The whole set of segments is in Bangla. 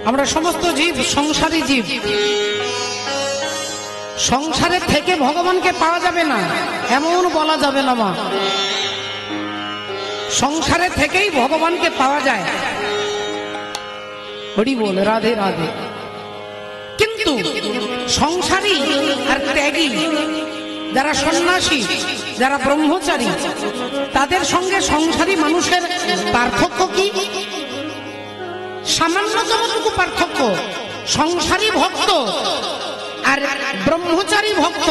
আমরা সমস্ত জীব সংসারী জীব। সংসারে থেকে ভগবানকে পাওয়া যাবে না এমন বলা যাবে না মা। সংসারে থেকেই ভগবানকে পাওয়া যায়। হরি বল, রাধে রাধে। কিন্তু সংসারী আর ত্যাগী, যারা সন্ন্যাসী, যারা ব্রহ্মচারী, তাদের সঙ্গে সংসারী মানুষের পার্থক্য কি? সামান্যতমটুকু পার্থক্য। সংসারী ভক্ত আর ব্রহ্মচারী ভক্ত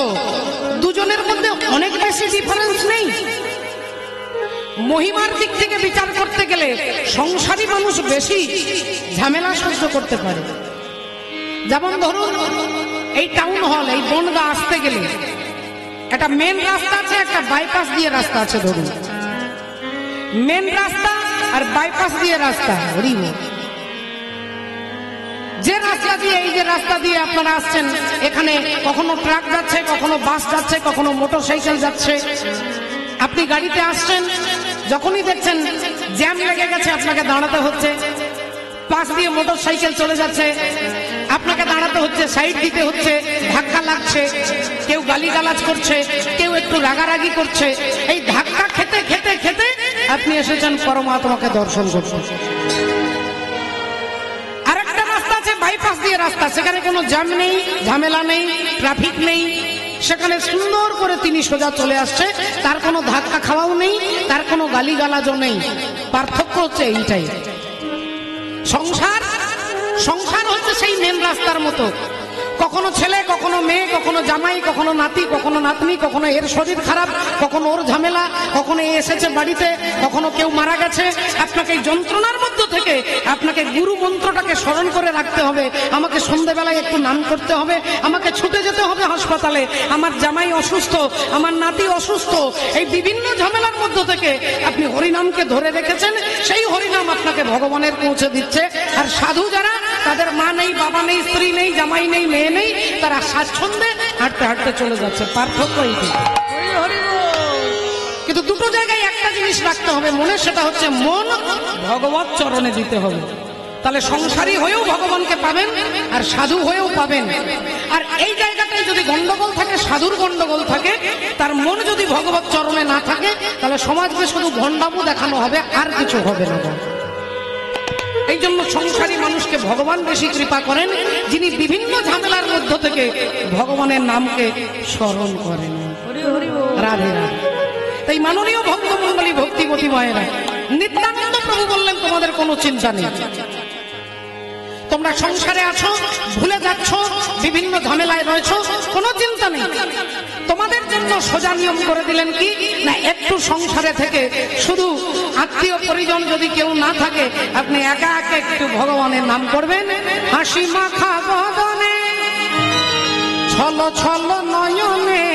দুজনের মধ্যে অনেক বেশি ডিফারেন্স নেই। মহিমার দিক থেকে বিচার করতে গেলে সংসারী মানুষ বেশি ঝামেলা সহ্য করতে পারে। যেমন ধরুন এই টাউন হল, এই বনগা আসতে গেলে একটা মেন রাস্তা আছে, একটা বাইপাস দিয়ে রাস্তা আছে। ধরুন মেন রাস্তা আর বাইপাস দিয়ে রাস্তা। যে রাস্তা দিয়ে, এই যে রাস্তা দিয়ে আপনারা আসছেন, এখানে কখনো ট্রাক যাচ্ছে, কখনো বাস যাচ্ছে, কখনো মোটরসাইকেল যাচ্ছে। আপনি গাড়িতে আসছেন, যখনই দেখছেন জ্যাম লেগে গেছে আপনাকে দাঁড়াতে হচ্ছে। পাশ দিয়ে মোটরসাইকেল চলে যাচ্ছে, আপনাকে দাঁড়াতে হচ্ছে, সাইড দিতে হচ্ছে, ধাক্কা লাগছে, কেউ গালিগালাজ করছে, কেউ একটু রাগারাগি করছে। এই ধাক্কা খেতে খেতে খেতে আপনি এসেছেন পরমাত্মাকে দর্শন করতে। আরেকটা রাস্তা আছে বাইপাস দিয়ে রাস্তা, সেখানে কোনো জ্যাম নেই, ঝামেলা নেই, ট্রাফিক নেই। সেখানে সুন্দর করে তিনি সোজা চলে আসছে, তার কোনো ধাক্কা খাওয়াও নেই, তার কোনো গালিগালাজও নেই। পার্থক্য হচ্ছে এইটাই। সংসার হচ্ছে সেই মেন রাস্তার মতো। কখনো ছেলে, কখনো মেয়ে, কখনো জামাই, কখনো নাতি, কখনো নাতনি, কখনো এর শরীর খারাপ, কখনো ওর ঝামেলা, কখনো এ এসেছে বাড়িতে, কখনো কেউ মারা গেছে। আপনাকে এই যন্ত্রণার মধ্য থেকে আপনাকে গুরু মন্ত্রটাকে স্মরণ করে রাখতে হবে। আমাকে সন্ধ্যেবেলায় একটু নাম করতে হবে, আমাকে ছুটে যেতে হবে হাসপাতালে, আমার জামাই অসুস্থ, আমার নাতি অসুস্থ। এই বিভিন্ন ঝামেলার মধ্য থেকে আপনি হরিনামকে ধরে রেখেছেন, সেই হরিনাম আপনাকে ভগবানের পৌঁছে দিচ্ছে। আর সাধু যারা, তাদের মা নেই, বাবা নেই, স্ত্রী নেই, জামাই নেই, মেয়ে নেই, তারা স্বাচ্ছন্দ্যে হাঁটতে হাঁটতে চলে যাচ্ছে। পার্থক্য এইটি। কিন্তু দুটো জায়গায় একটা জিনিস রাখতে হবে মনে, সেটা হচ্ছে মন ভগবত চরণে দিতে হবে। তাহলে সংসারী হয়েও ভগবানকে পাবেন আর সাধু হয়েও পাবেন। আর এই জায়গাটায় যদি গন্ডগোল থাকে, সাধুর গন্ডগোল থাকে, তার মন যদি ভগবত চরণে না থাকে, তাহলে সমাজকে শুধু ভণ্ডামু দেখানো হবে, আর কিছু হবে না। এই জন্য সংসারী মানুষকে ভগবান বেশি কৃপা করেন, যিনি বিভিন্ন ঝামেলার মধ্য থেকে ভগবানের নামকে স্মরণ করেন। রাধে রাধে। তাই মাননীয় ভক্তমণ্ডলী, ভক্তিমতী মায়েরা, নিত্যানন্দ প্রভু বললেন তোমাদের কোনো চিন্তা নেই, তোমরা সংসারে আছো, ভুলে যাচ্ছ, বিভিন্ন ঝামেলায় রয়েছো, কোনো চিন্তা নেই। তোমাদের জন্য সোজা নিয়ম করে দিলেন কি না, একটু সংসারে থেকে শুধু আত্মীয় পরিজন যদি কেউ না থাকে, আপনি একা একা একটু ভগবানের নাম করবেন। হাসি মাখা বদনে, ছল ছল নয়নে,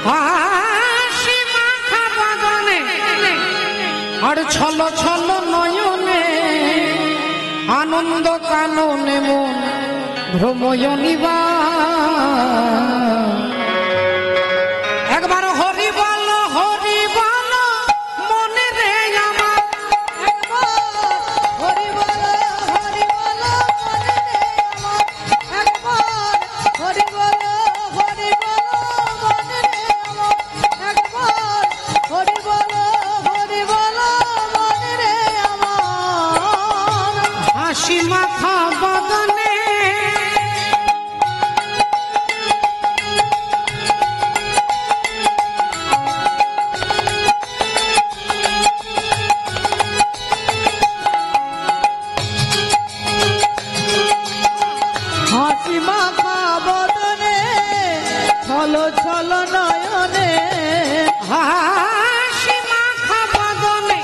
হাসি মাখা বদনে আর ছল ছল নয়নে, আনন্দ কাননে মন ভ্রময় নিবা। একবার হরি বল, হরি বল মনে রে আমার, হরি বল, হরি বল মনে রে আমার, একবার হরি বল, হরি বল মনে রে আমার, একবার হরি বল, হরি বল মনে রে আমার। হাসি মাখা বদনে, হাসি মাখা বদনে, ছল ছল নয়নে, হাসি মাখা বদনে,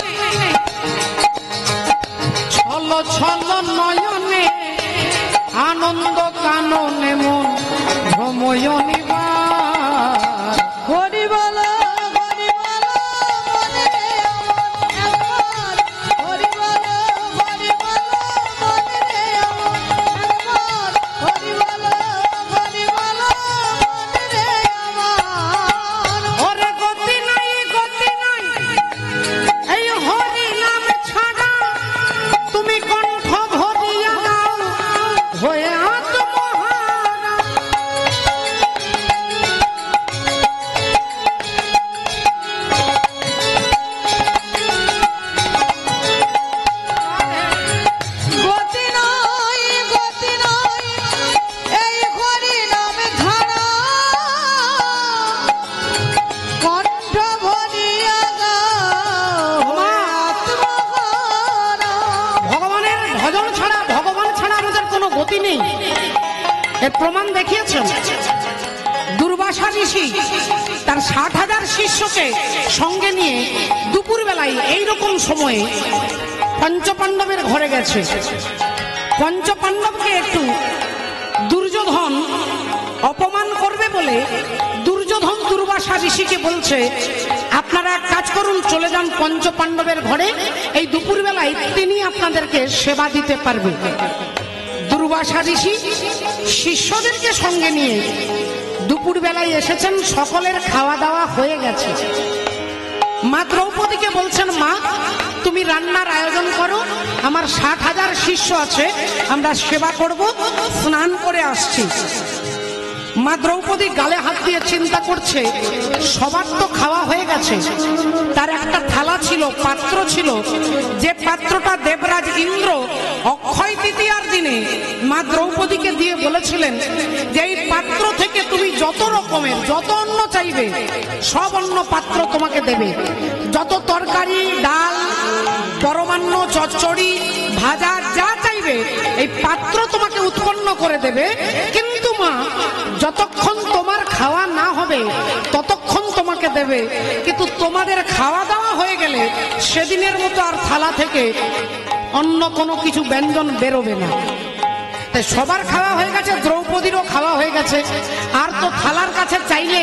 ছল ছল নয়নে, আনন্দ কাননে মন ভ্রময় নিবা। হরি বল, হরি বল মনে রে আমার, একবার হরি বল, হরি বল মনে রে আমার, একবার হরি বল, হরি বল মনে রে আমার। ওরে গতি নাই, গতি নাই এই হরি নাম ছাড়া, তুমি কণ্ঠ এর প্রমাণ দেখিয়েছেন। দুর্বাসা ঋষি তার 60,000 শিষ্যকে সঙ্গে নিয়ে দুপুর বেলায় এইরকম সময়ে পঞ্চপাণ্ডবের ঘরে গেছে। পঞ্চপাণ্ডবকে একটু দুর্যোধন অপমান করবে বলে দুর্যোধন দুর্বাসা ঋষিকে বলছে, আপনারা এক কাজ করুন, চলে যান পঞ্চপাণ্ডবের ঘরে, এই দুপুর বেলায় তিনি আপনাদেরকে সেবা দিতে পারবে। দুর্বাসা ঋষি শিষ্যদেরকে সঙ্গে নিয়ে দুপুর বেলায় এসেছেন, সকলের খাওয়া দাওয়া হয়ে গেছে। মা দ্রৌপদীকে বলছেন, মা তুমি রান্নার আয়োজন করো, আমার 60,000 শিষ্য আছে, আমরা সেবা করব, স্নান করে আসছি। মা দ্রৌপদী গালে হাত দিয়ে চিন্তা করছে, সবার তো খাওয়া হয়ে গেছে, তার একটা থালা ছিল, পাত্র ছিল, যে পাত্রটা দেবরাজ ইন্দ্র অক্ষয় তৃতীয়ার দিনে মা দ্রৌপদীকে দিয়ে বলেছিলেন যে এই পাত্র থেকে তুমি যত রকমের যত অন্ন চাইবে সব অন্ন পাত্র তোমাকে দেবে, যত তরকারি ডাল পরমান্ন চচ্চড়ি ভাজা যা চাইবে এই পাত্র তোমাকে উৎপন্ন করে দেবে, কিন্তু মা যতক্ষণ তোমার খাওয়া না হবে ততক্ষণ তোমাকে দেবে, কিন্তু তোমাদের খাওয়া দাওয়া হয়ে গেলে সেদিনের মতো আর থালা থেকে অন্য কোনো কিছু ব্যঞ্জন বেরোবে না। তাই সবার খাওয়া হয়ে গেছে, দ্রৌপদীরও খাওয়া হয়ে গেছে, আর তো থালার কাছে চাইলে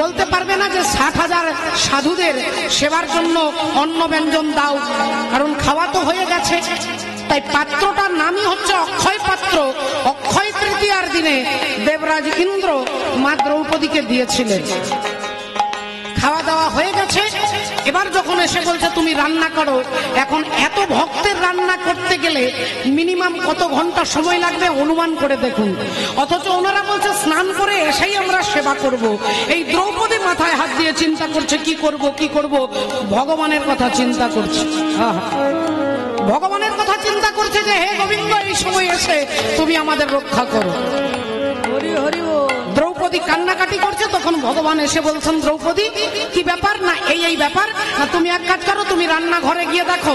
বলতে পারবে না যে 60,000 সাধুদের সেবার জন্য অন্ন ব্যঞ্জন দাও, কারণ খাওয়া তো হয়ে গেছে। তাই পাত্রটার নামই হচ্ছে অক্ষয় পাত্র। অক্ষয় তৃতীয়ার দিনে দেবরাজ ইন্দ্র মা দ্রৌপদীকে দিয়েছিলেন। খাওয়া দাওয়া হয়ে গেছে, এবার যখন এসে বলছে তুমি রান্না করো, এখন এত ভক্তের রান্না করতে গেলে মিনিমাম কত ঘন্টা সময় লাগবে অনুমান করে দেখুন, অথচ ওনারা বলছে স্নান করে এসেই আমরা সেবা করব। এই দ্রৌপদী মাথায় হাত দিয়ে চিন্তা করছে কি করব কি করব, ভগবানের কথা চিন্তা করছে। ভগবানের কথা চিন্তা করছে যে হে গোবিন্দ, এই সময় এসে তুমি আমাদের রক্ষা করো। হরি হরি বল। দ্রৌপদী কান্নাকাটি করছে, তখন ভগবান এসে বলছেন, দ্রৌপদী কি ব্যাপার? না এই ব্যাপার না, তুমি এক কাজ করো, তুমি রান্নাঘরে গিয়ে দেখো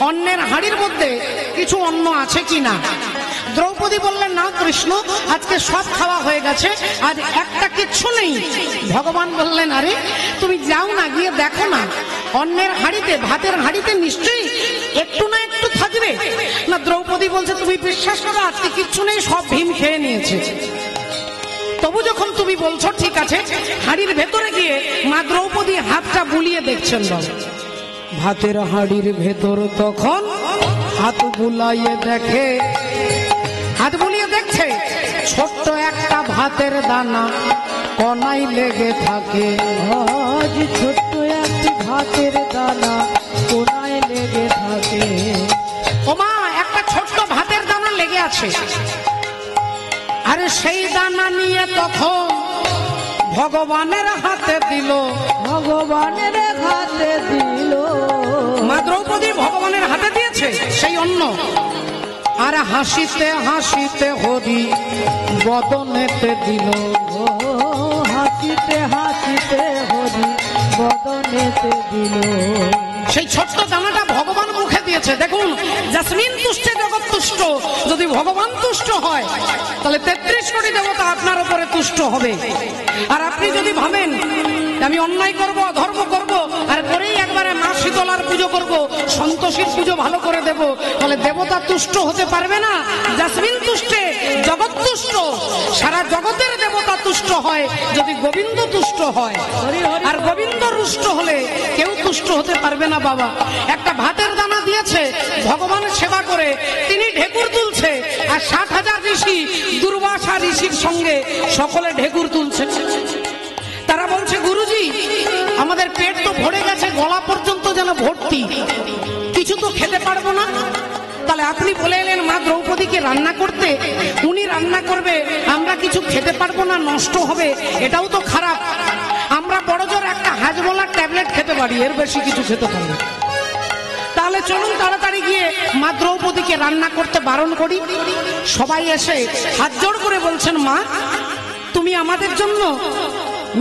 অন্নের হাঁড়ির মধ্যে কিছু অন্ন আছে কিনা। দ্রৌপদী বললেন, না কৃষ্ণ, আজকে সব খাওয়া হয়ে গেছে, আজ একটা কিচ্ছু নেই। ভগবান বললেন, আরে তুমি যাও না, গিয়ে দেখো না অন্নের হাঁড়িতে, ভাতের হাঁড়িতে নিশ্চয়ই একটু না একটু থাকবে। না, দ্রৌপদী বলছে, তুমি বিশ্বাস করো আজকে কিচ্ছু নেই, সব ভীম খেয়ে নিয়েছে। তবু যখন তুমি বলছো ঠিক আছে, হাঁড়ির ভেতরে গিয়ে মা দ্রৌপদী হাতটা বুলিয়ে দেখছেন। ভাতের হাঁড়ির ভেতর তখন হাত বুলাইয়ে দেখে, হাত বুলিয়ে দেখছে ছোট্ট একটা ভাতের দানা কনাই লেগে থাকে। আজ ছোট্ট একটি ভাতের দানা কোনায় লেগে থাকে। ও মা, একটা ছোট্ট ভাতের দানা লেগে আছে। আরে সেই দানা নিয়ে তখন ভগবানের হাতে দিল। ভগবানের হাতে দিল। মা দ্রৌপদী ভগবানের হাতে দিয়েছে সেই অন্ন, আর হাসিতে হাসিতে হরি বদনেতে দিল। ও হাসিতে হাসিতে হরি বদনেতে দিল। সেই ছোট্ট দানাটা ভগবান মুখে দিয়েছে। দেখুন, জাসমিন তুষ্টে জগৎ তুষ্ট, যদি ভগবান তুষ্ট হয় তাহলে 33 কোটি দেবতা আপনার উপরে তুষ্ট হবে। আর আপনি যদি ভাবেন আমি অন্যায় করব, অধর্ম করব, আর করেই একবারে মা শীতলার পুজো করব, সন্তোষীর পুজো ভালো করে দেব, তাহলে দেবতা তুষ্ট হতে পারবে না। জাসমিন তুষ্টে জগৎ তুষ্ট, সারা জগতের দেবতা তুষ্ট হয় যদি গোবিন্দ তুষ্ট হয়। আর গোবিন্দ রুষ্ট হলে কেউ তুষ্ট হতে পারবে না। বাবা, একটা ভাতের দানা দিয়েছে, ভগবানের সেবা করে তিনি ঢেকুর তুলছে, আর 60,000 ঋষি দুর্বাসা ঋষির সঙ্গে সকলে ঢেকুর তুলছে। তারা বলছে, গুরুজি আমাদের পেট তো ভরে গেছে, গলা পর্যন্ত যেন ভর্তি, কিছু তো খেতে পারবো না। তাহলে আপনি বলে এলেন মা দ্রৌপদীকে রান্না করতে, উনি রান্না করবে, আমরা কিছু খেতে পারবো না, নষ্ট হবে, এটাও তো খারাপ। আমরা বড় জোর একটা হাজমোলার ট্যাবলেট খেতে পারি, এর বেশি কিছু খেতে পারি। তাহলে চলুন তাড়াতাড়ি গিয়ে মা দ্রৌপদীকে রান্না করতে বারণ করি। সবাই এসে হাত জোড় করে বলছেন, মা তুমি আমাদের জন্য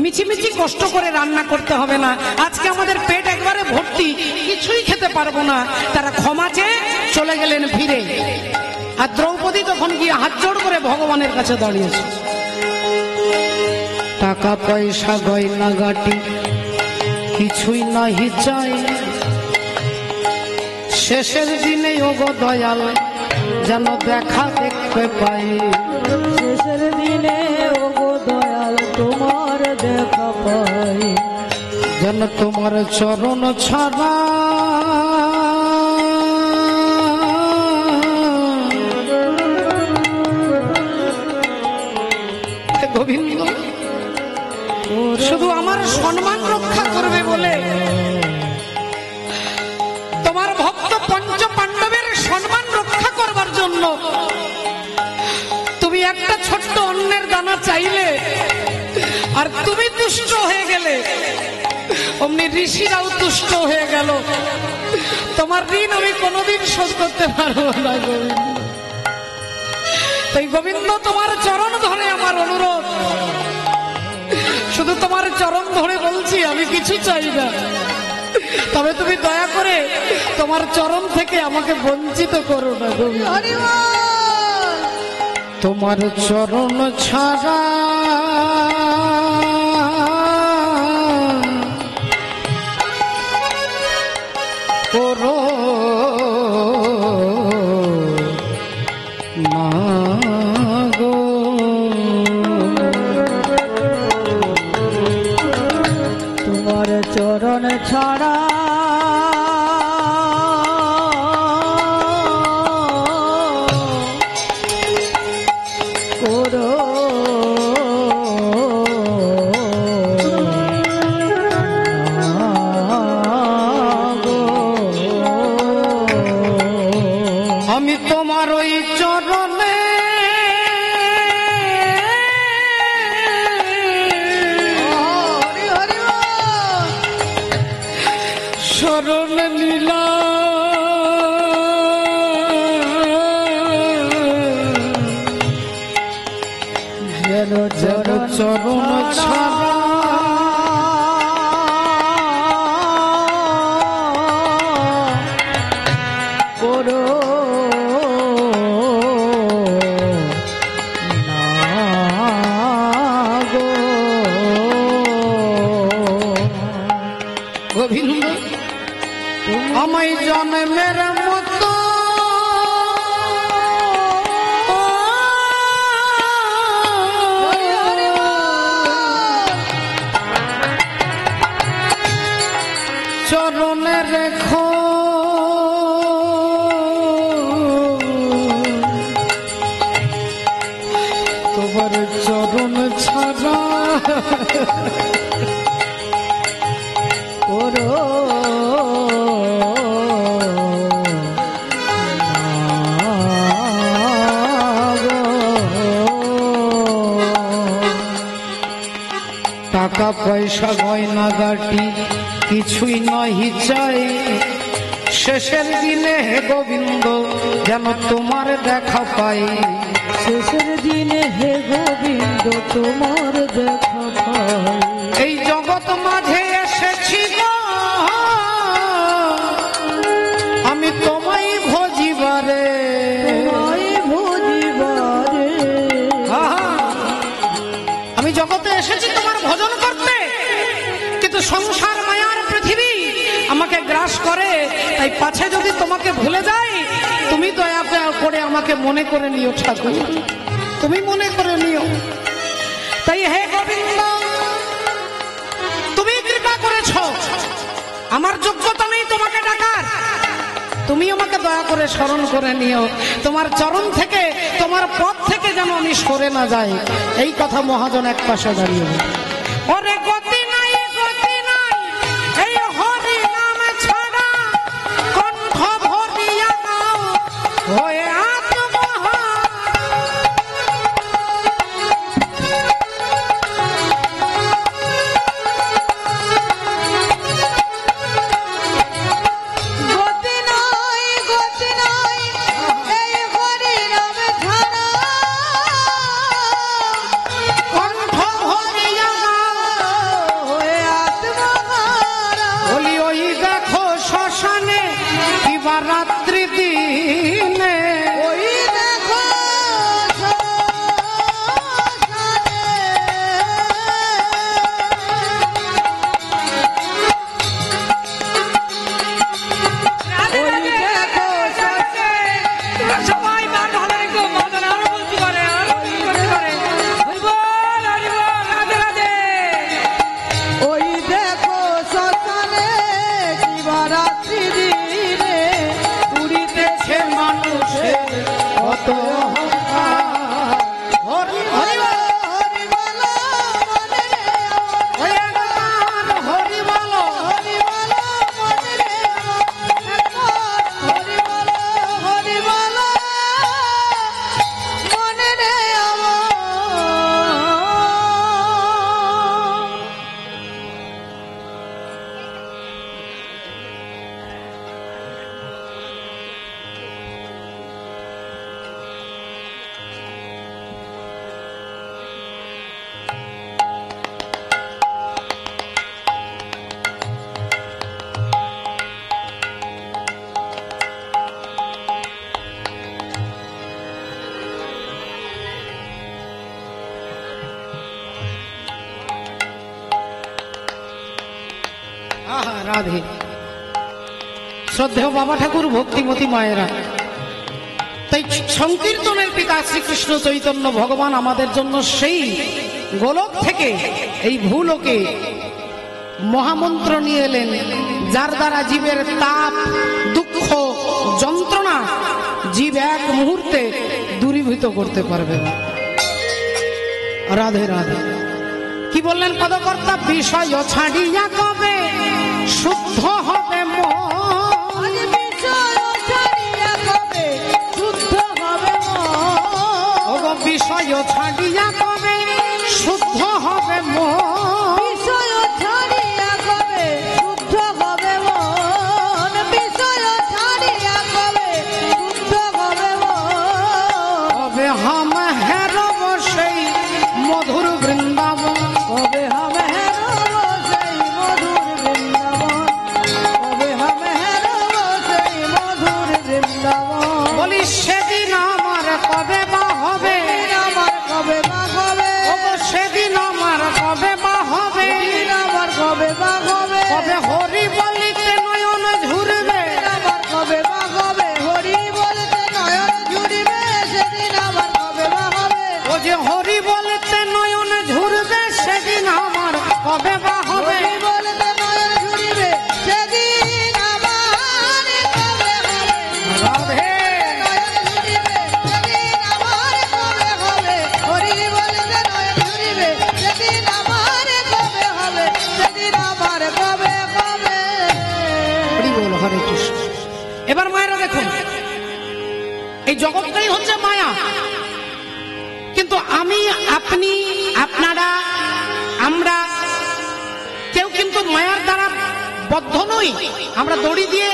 মিছিমিছি কষ্ট করে রান্না করতে হবে না, আজকে আমাদের পেট একবারে ভর্তি, কিছুই খেতে পারবো না। তারা ক্ষমা চেয়ে চলে গেলেন ফিরে। আর দ্রৌপদী তখন গিয়ে হাত জোড় করে ভগবানের কাছে দাঁড়িয়েছে। টাকা পয়সা গয়না গাটি কিছুই নাহি চাই, শেষের দিনে ওগো দয়াল যেন দেখা দেখতে পাই। শেষের দিনে ওগো দয়াল তোমার দেখা পাই, যেন তোমার চরণ ছাড়া গোবিন্দ শুধু আমার সম্মান রক্ষা করবে বলে তোমার ভক্ত পঞ্চ পাণ্ডবের সম্মান রক্ষা করবার জন্য তুমি একটা ছোট্ট অন্নের দানা চাইলে আর তুমি তুষ্ট হয়ে গেলে, অমনি ঋষিরাও তুষ্ট হয়ে গেল। তোমার ঋণ আমি কোনোদিন শোধ করতে পারবো না গোবিন্দ। তাই গোবিন্দ তোমার চরণ ধরে আমার অনুরোধ, শুধু তোমার চরণ ধরে বলছি আমি কিছু চাই না, তবে তুমি দয়া করে তোমার চরণ থেকে আমাকে বঞ্চিত করো না গোবিন্দ। তোমার চরণ ছাড়া করো না গো, তোমার চরণ ছাড়া করো আমি তোমার ওই চরণে শরণ নিলাম, যেন চরণ ছাড়া করো না গো। গোবিন্দ আমায় জন্মের মতো চরণে রেখো, তোমার চরণ ছাড়া করো টাকা পয়সা গয়না গাটি কিছুই নহি চাই, শেষের দিনে হে গোবিন্দ যেন তোমার দেখা পাই। শেষের দিনে হে গোবিন্দ তোমার দেখা পাই। এই জগৎ মাঝে এসেছি গো আমি তোমায় ভজিবারে, তোমায় ভজিবারে। আমি জগতে এসেছি তোমার ভজন করতে, কিন্তু সংসার মায়ার পৃথিবী আমাকে গ্রাস করে, তাই পাছে যদি তোমাকে ভুলে যাই তুমি দয়া করে আমাকে মনে করে নিও ঠাকুর, তুমি মনে করে নিও। তাই হে গোবিন্দ তুমি কৃপা করেছ, আমার যোগ্যতা নেই তোমাকে ডাকার, তুমি আমাকে দয়া করে স্মরণ করে নিও। তোমার চরণ থেকে তোমার পথ থেকে যেন আমি সরে না যাই, এই কথা মহাজন এক পাশে দাঁড়িয়ে। ওরে গতি নাই গতি নাই এই হরি নাম ছাড়া, কণ্ঠ ভরিয়া নাও হয়ে আত্মমহা। গতি নাই গতি নাই এই হরি নাম ছাড়া, কণ্ঠ ভরিয়া নাও যত হরি হরি বল, হরি বলো মনে রে ওই একবার হরি বল, হরি বলো মনে রে হরি বলো মনে রে আমার। আহা রাধে। শ্রদ্ধেয় বাবা ঠাকুর, ভক্তিমতী মায়েরা, তাই সংকীর্তনের পিতা শ্রীকৃষ্ণ চৈতন্য ভগবান আমাদের জন্য সেই গোলক থেকে এই ভূলোকে মহামন্ত্র নিয়ে এলেন, যার দ্বারা জীবের তাপ, দুঃখ, যন্ত্রণা জীব এক মুহূর্তে দূরীভূত করতে পারবে। রাধে রাধে। কি বললেন পদকর্তা? বিষয় ছাড়িয়া কবে শুদ্ধ হবে মন, বিষয় ছাড়িয়া কবে শুদ্ধ হবে মন, ওগো বিষয় ছাড়িয়া কবে শুদ্ধ হবে মন, বিষয় ছাড়িয়া কবে শুদ্ধ হবে মন, বিষয় ছাড়িয়া কবে শুদ্ধ হবে মন। কবে হাম হেরব সেই মধুর বৃন্দাবন, কবে হবে হেরব সেই মধুর বৃন্দাবন, কবে হবে হেরব সেই মধুর বৃন্দাবন। বলি সেদিন আমার কবে বা হবে, সেদিন আমার কবে বা হবে, ওগো সেদিন আমার কবে বা হবে, সেদিন আমার কবে বা হবে, কবে হরি বলিতে নয়ন ঝুরবে, আমার কবে বা হবে, হরি বলতে নয়ন জুড়িবে, সেদিন আমার কবে বা হবে, ও যে হরি বলতে নয়ন ঝুরবে, সেদিন আমার কবে বা হবে। হরি বলতে নয়ন জুড়িবে, সেদিন আমার কবে হবে, রাধে। নয়ন জুড়িবে, সেদিন আমার কবে হবে, হরি বলতে নয়ন জুড়িবে, সেদিন আমার কবে হবে, সেদিন আমার কবে হবে। হরি বল, হরে কৃষ্ণ। এবার মায়েরা দেখুন, এই জগৎটাই হচ্ছে মায়া, কিন্তু আমি, আপনি, আপনারা, আমরা কেউ কিন্তু মায়ার দ্বারা বদ্ধ নই। আমরা দড়ি দিয়ে,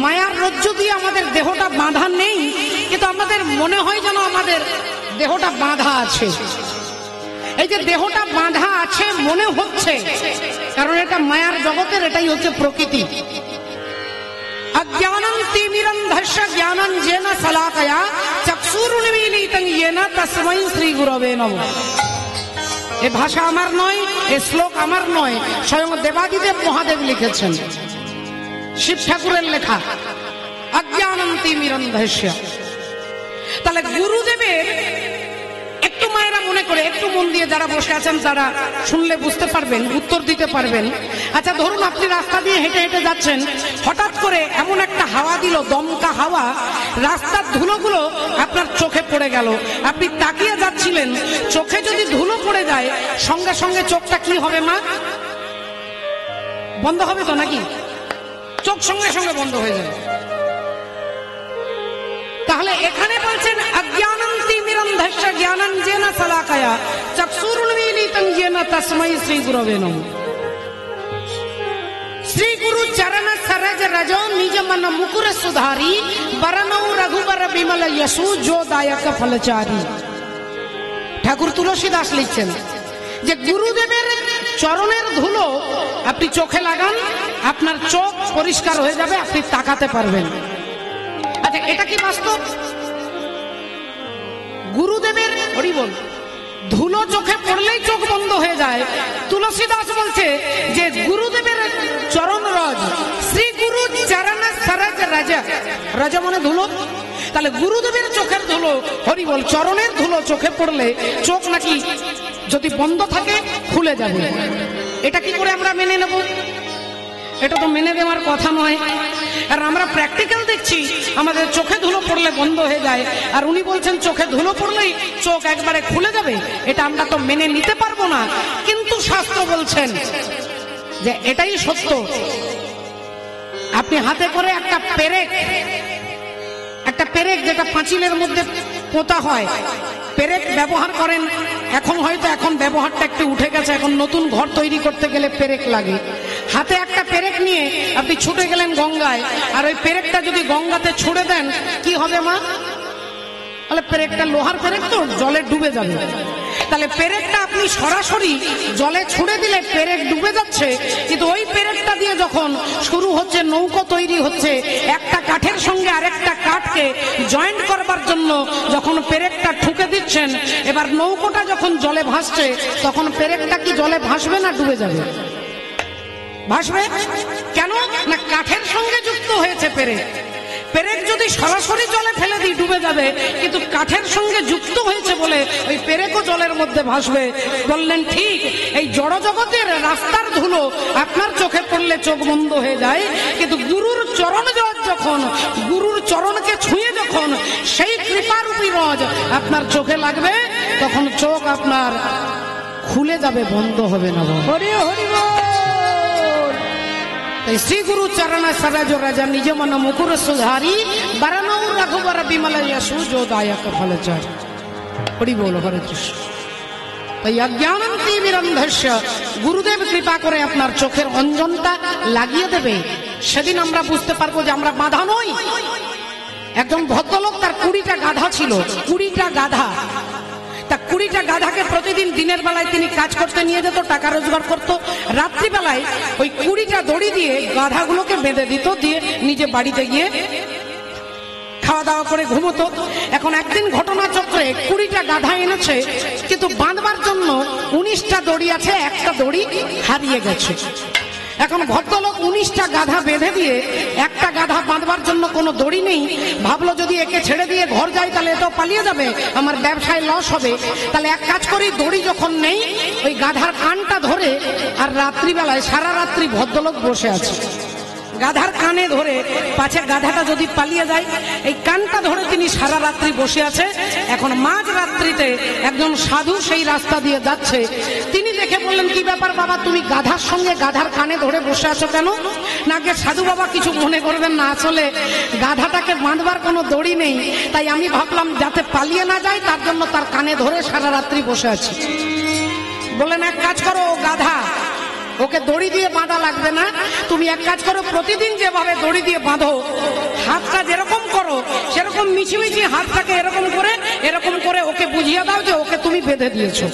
মায়ার রজ্জু দিয়ে আমাদের দেহটা বাঁধা নেই, কিন্তু আমাদের মনে হয় যেন আমাদের দেহটা বাঁধা আছে। এই যে দেহটা বাঁধা আছে মনে হচ্ছে, কারণ এটা মায়ার জগতের, এটাই হচ্ছে প্রকৃতি। अज्ञानं तिमिरन्धस्य ज्ञानञ्जनेन शलाकया चक्षुरुन्मीलितं येन तस्मै श्रीगुरवे नमः। এ ভাষা আমার নয়, এ শ্লোক আমার নয়, স্বয়ং দেবাদিদেব মহাদেব লিখেছেন, শিব ঠাকুরের লেখা। অজ্ঞানম তিমিরন্ধস্য। তাহলে গুরুদেবের, একটু মায়েরা মনে করে, একটু মন দিয়ে যারা বসে আছেন তারা শুনলে বুঝতে পারবেন, উত্তর দিতে পারবেন। আচ্ছা ধরুন আপনি রাস্তা দিয়ে হেঁটে হেঁটে যাচ্ছেন, হঠাৎ করে এমন একটা হাওয়া দিল, দমকা হাওয়া, রাস্তার ধুলোগুলো আপনার চোখে পড়ে গেল। আপনি তাকিয়ে যাচ্ছিলেন, চোখে যদি ধুলো পড়ে যায়, সঙ্গে সঙ্গে চোখটা কি হবে মা? বন্ধ হবে তো নাকি? চোখ সঙ্গে সঙ্গে বন্ধ হয়ে যাবে। তাহলে এখানে বলছেন অজ্ঞানং তিমিরন্ধস্য জ্ঞানঞ্জনেন শলাকয়া চক্ষুরুন্মীলিतं येन तस्मै श्रीगुरवे नमः। श्री गुरु चरण सरज रजो निज मन मुकुर सुधारी बरनौ रघुबर विमल यशु जो दायक फलचारी। ঠাকুর তুলসী দাস লিখছেন যে গুরুদেবের চরণের ধুলো আপনি চোখে লাগান, আপনার চোখ পরিষ্কার হয়ে যাবে, আপনি তাকাতে পারবেন। আচ্ছা এটা কি বাস্তব? গুরুদেবের, হরি বল, ধুলো চোখে পড়লেই চোখ বন্ধ হয়ে যায়। তুলসী দাস বলছে যে গুরুদেবের চরণ রজ, শ্রী গুরু চরণ সরজ রজ, রজ মানে ধুলো। তাহলে গুরুদেবের চোখের ধুলো, হরি বল, চরণের ধুলো চোখে পড়লে চোখ নাকি যদি বন্ধ থাকে খুলে যাবে। এটা কি করে আমরা মেনে নেব? এটা তো মেনে নেওয়ার কথা নয়। আর আমরা প্র্যাকটিক্যাল দেখছি, আমাদের চোখে ধুলো পড়লে বন্ধ হয়ে যায়, আর উনি বলছেন চোখে ধুলো পড়লেই চোখ একবারে খুলে যাবে। এটা আমরা তো মেনে নিতে পারবো না, কিন্তু শাস্ত্র বলছেন যে এটাই সত্য। আপনি হাতে করে একটা পেরেক যেটা পাঁচিলের মধ্যে পোতা হয়, পেরেক ব্যবহার করেন। এখন ব্যবহারটা একটু উঠে গেছে, এখন নতুন ঘর তৈরি করতে গেলে পেরেক লাগে। হাতে একটা পেরেক নিয়ে আপনি ছুটে গেলেন গঙ্গায়, আর ওই পেরেকটা যদি গঙ্গাতে ছুড়ে দেন কি হবে মা? তাহলে পেরেকটা লোহার পেরেক তো জলে ডুবে যাবে। তাহলে পেরেকটা আপনি সরাসরি জলে ছুড়ে দিলে পেরেক ডুবে যাচ্ছে, কিন্তু ওই পেরেকটা দিয়ে যখন শুরু হচ্ছে নৌকো তৈরি হচ্ছে, একটা কাঠের সঙ্গে আরেকটা কাঠকে জয়েন্ট করবার জন্য যখন পেরেকটা ঠুকে দিচ্ছেন, এবার নৌকোটা যখন জলে ভাসছে, তখন পেরেকটা কি জলে ভাসবে না ডুবে যাবে? ভাসবে। কেন না? কাঠের সঙ্গে যুক্ত হয়েছে পেরেক। পেরেক যদি সরাসরি জলে ফেলে দিই ডুবে যাবে, কিন্তু কাঠের সঙ্গে যুক্ত হয়েছে বলে ওই পেরেকও জলের মধ্যে ভাসবে। বললেন ঠিক, এই জড় জগতের রাস্তার ধুলো আপনার চোখে পড়লে চোখ বন্ধ হয়ে যায়, কিন্তু গুরুর চরণ রজ যখন, গুরুর চরণকে ছুঁয়ে যখন সেই কৃপারূপী রজ আপনার চোখে লাগবে, তখন চোখ আপনার খুলে যাবে, বন্ধ হবে না। হরি হরি বল। श्री गुरु चरण सरज रज निज मन मुकुर सुधारी बरनौ रघुवर बिमल यशु जो दायक फलचार। हरि बोल हरे कृष्ण। তাই অজ্ঞানন্তি বিরন্ধস্য, গুরুদেব কৃপা করে আপনার চোখের অঞ্জনটা লাগিয়ে দেবে। সেদিন আমরা বুঝতে পারবো যে আমরা বাঁধা নই। একজন ভদ্রলোক, তার 20টা গাধা ছিল, 20টা গাধা। তা 20টা গাধাকে প্রতিদিন দিনের বেলায় তিনি কাজ করতে নিয়ে যেত, টাকা রোজগার করত। রাত্রিবেলায় ওই 20টা দড়ি দিয়ে গাধাগুলোকে বেঁধে দিত, দিয়ে নিজে বাড়িতে গিয়ে খাওয়া দাওয়া করে ঘুমতো। এখন একদিন ঘটনাচক্রে 20টা গাধা এনেছে, কিন্তু বাঁধবার জন্য 19টা দড়ি আছে, একটা দড়ি হারিয়ে গেছে। এখন ভদ্রলোক 19টা গাধা বেঁধে দিয়ে একটা গাধা বাঁধবার জন্য কোনো দড়ি নেই। ভাবলো যদি একে ছেড়ে দিয়ে ঘর যাই তাহলে এটাও পালিয়ে যাবে, আমার ব্যবসায় লস হবে। তাহলে এক কাজ করি, দড়ি যখন নেই ওই গাধার কানটা ধরে, আর রাত্রিবেলায় সারা রাত্রি ভদ্রলোক বসে আছে গাধার কানে ধরে, পাছে গাধাটা যদি পালিয়ে যায়। এই কানটা ধরে তিনি সারা রাত্রি বসে আছে। এখন মাঝ রাত্রিতে একজন সাধু সেই রাস্তা দিয়ে যাচ্ছে, তিনি দেখে বললেন, কি ব্যাপার বাবা, তুমি গাধার সঙ্গে গাধার কানে ধরে বসে আছো কেন? না গে সাধু বাবা, কিছু মনে করবেন না, আসলে গাধাটাকে বাঁধবার কোনো দড়ি নেই, তাই আমি ভাবলাম যাতে পালিয়ে না যায় তার জন্য তার কানে ধরে সারা রাত্রি বসে আছি। বললেন এক কাজ করো, গাধা ওকে দড়ি দিয়ে বাঁধা লাগবে না, তুমি এক কাজ করো, প্রতিদিন যেভাবে দড়ি দিয়ে বাঁধো, হাতটা যেরকম করো সেরকম মিছিমিছি হাতটাকে এরকম করে ওকে বুঝিয়ে দাও যে ওকে তুমি বেঁধে দিয়েছো,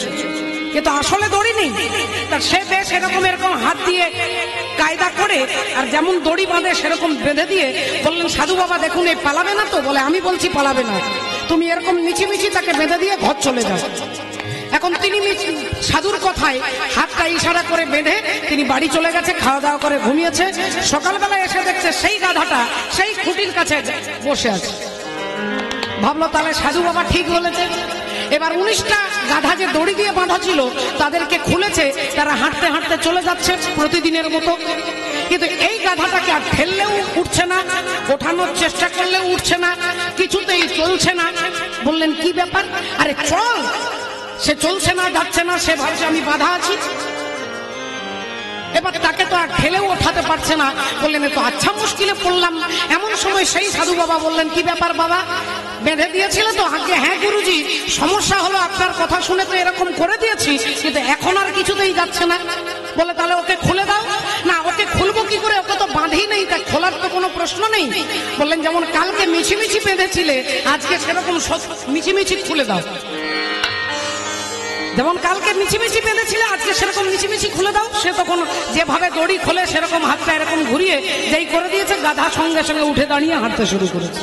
কিন্তু আসলে দড়ি নেই। তা সে বেশ এরকম হাত দিয়ে কায়দা করে আর যেমন দড়ি বাঁধে সেরকম বেঁধে দিয়ে বললেন, সাধু বাবা দেখুন এই পালাবে না তো? বলে আমি বলছি পালাবে না, তুমি এরকম মিছিমিছি তাকে বেঁধে দিয়ে ঘর চলে যাও। এখন তিনি সাধুর কথায় হাতটা ইশারা করে বেঁধে তিনি বাড়ি চলে গেছে, খাওয়া দাওয়া করে ঘুমিয়েছে। সকালবেলা এসে দেখছে সেই গাধাটা সেই খুঁটির কাছে বসে আছে। ভাবলো তাহলে সাধু বাবা ঠিক বলেছে। এবার 19টা গাধা যে দড়ি দিয়ে বাঁধা ছিল তাদেরকে খুলেছে, তারা হাঁটতে হাঁটতে চলে যাচ্ছে প্রতিদিনের মতো। কিন্তু এই গাধাটাকে আর ঠেললেও উঠছে না, ওঠানোর চেষ্টা করলেও উঠছে না, কিছুতেই চলছে না। বললেন কি ব্যাপার? আরে চল। সে চলছে না, যাচ্ছে না, সে ভাবছে আমি বাধা আছি। এবার তাকে তো আর ঠেলেও ওঠাতে পারছে না। বললেন তো আচ্ছা মুশকিলে পড়লাম। এমন সময় সেই সাধু বাবা বললেন, কি ব্যাপার বাবা, বেঁধে দিয়েছিল তো? আগে হ্যাঁ গুরুজি, সমস্যা হলো আপনার কথা শুনে তো এরকম করে দিয়েছি, কিন্তু এখন আর কিছুতেই যাচ্ছে না। বলে তাহলে ওকে খুলে দাও। না, ওকে খুলবো কি করে, ওকে তো বাঁধি নেই, তা খোলার তো কোনো প্রশ্ন নেই। বললেন যেমন কালকে মিছিমিছি বেঁধেছিলে, আজকে সেরকম মিছিমিছি খুলে দাও। যেমন কালকে মিছিমিছি বেঁধেছিলে, আজকে সেরকম মিছিমিছি খুলে দাও। সে তখন যেভাবে দড়ি খোলে সেরকম হাতটা এরকম ঘুরিয়ে যেই করে দিয়েছে, গাধা সঙ্গে সঙ্গে উঠে দাঁড়িয়ে হাঁটতে শুরু করেছে।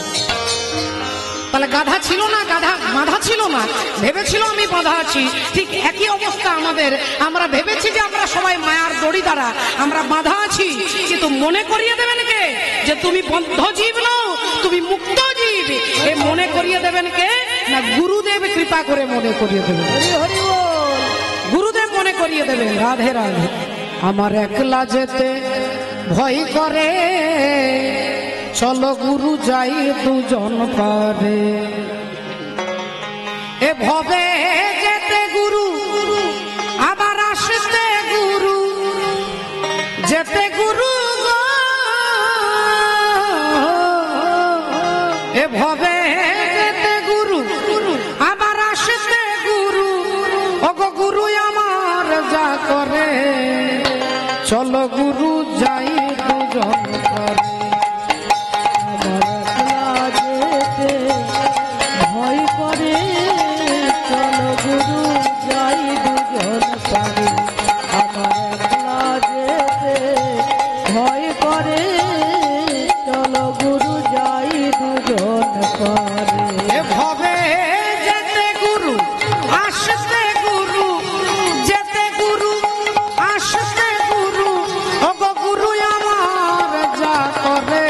তাহলে গাধা ছিল না, গাধা বাঁধা ছিল না, ভেবেছিল আমি বাঁধা আছি। ঠিক একই অবস্থা আমাদের, আমরা ভেবেছি যে আমরা সবাই মায়ার দড়ি দ্বারা আমরা বাঁধা আছি, কিন্তু মনে করিয়ে দেবেন কে যে তুমি বদ্ধ জীব নও, তুমি মুক্ত জীব। এ মনে করিয়ে দেবেন কে? না গুরুদেব কৃপা করে মনে করিয়ে দেবেন। গুরুদেব মনে করিয়ে দেবেন। রাধে রাধে। আমার একলা যেতে ভয় করে চলো গুরু যাই দুজন পারে। এ ভবে যেতে গুরু আবার আসতে গুরু, যেতে গুরু গো। এ ভবে যেতে গুরু আবার আসতে গুরু, ওগো গুরু আমার যা করে, চলো গুরু যাই দুজন পারে। ভয় করে চলো গুরু যাই দুজন পারে। আমার একলা যেতে ভয় করে চলো গুরু যাই দুজন পারে। ভবে যেতে গুরু আসতে গুরু, যেতে গুরু আসতে গুরু, ওগো গুরু আমার যা করে,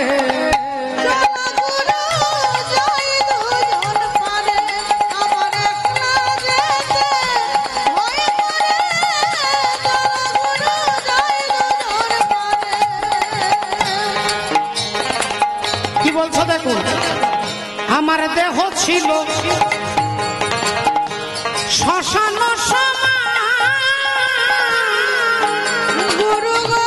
কি বলছো দেখুন। আমার দেহ ছিল শ্মশান সমান, গুরু গো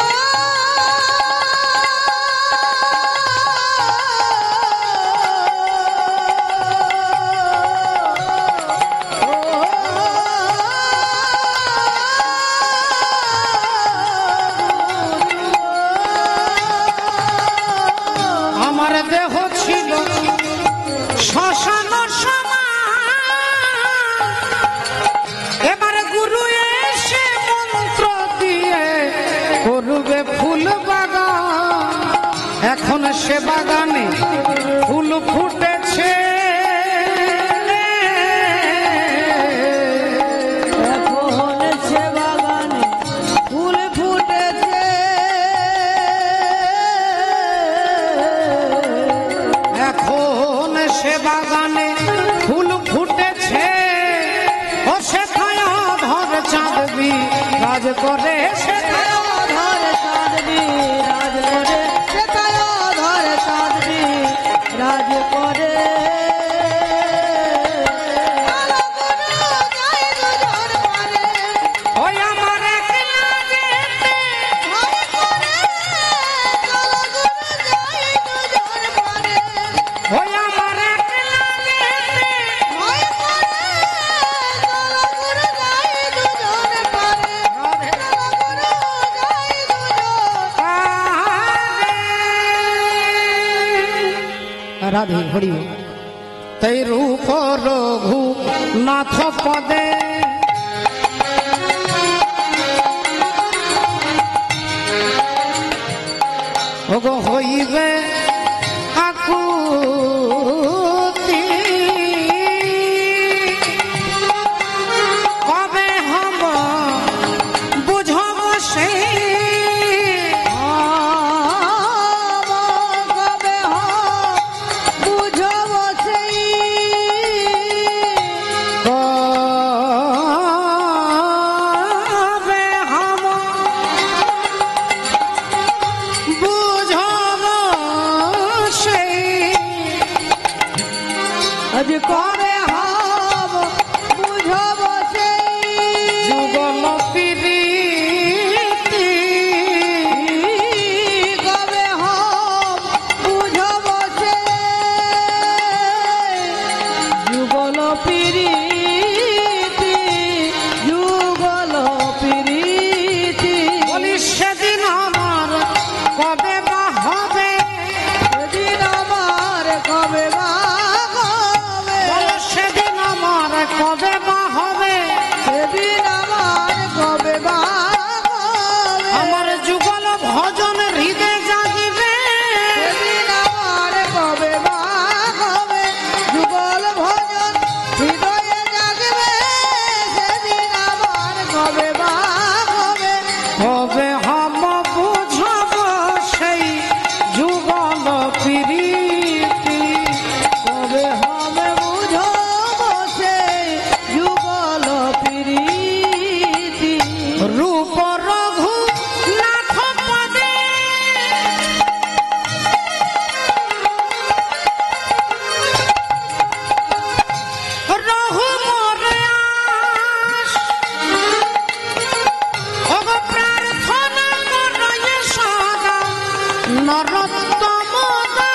আমার দেহ ছিল শ্মশান সমান। এবার গুরু এসে মন্ত্র দিয়ে করবে ফুল বাগান, এখন সে বাগানে ফুল ফুটেছে, এখন সে বাগানে ফুল ফুটেছে। এখন সে বাগানে ফুল ফুটেছে, ও সেথায় ধর চাঁদবি রাজ করে, সেথায় ধর চাঁদনি রাজ করে, সেটায় ধর চাঁদনি রাজ করে। ওই আমার একলা যেতে, ওই আমার একলা যেতে, রাধে হরি তৈ রূপ রঘু নাথ পদে, ওগো হইবে আকুতি, কবে হব বুঝব সেই, কবে বুঝব সেই, কবে হব বুঝব সেই, নরোত্তম দাস।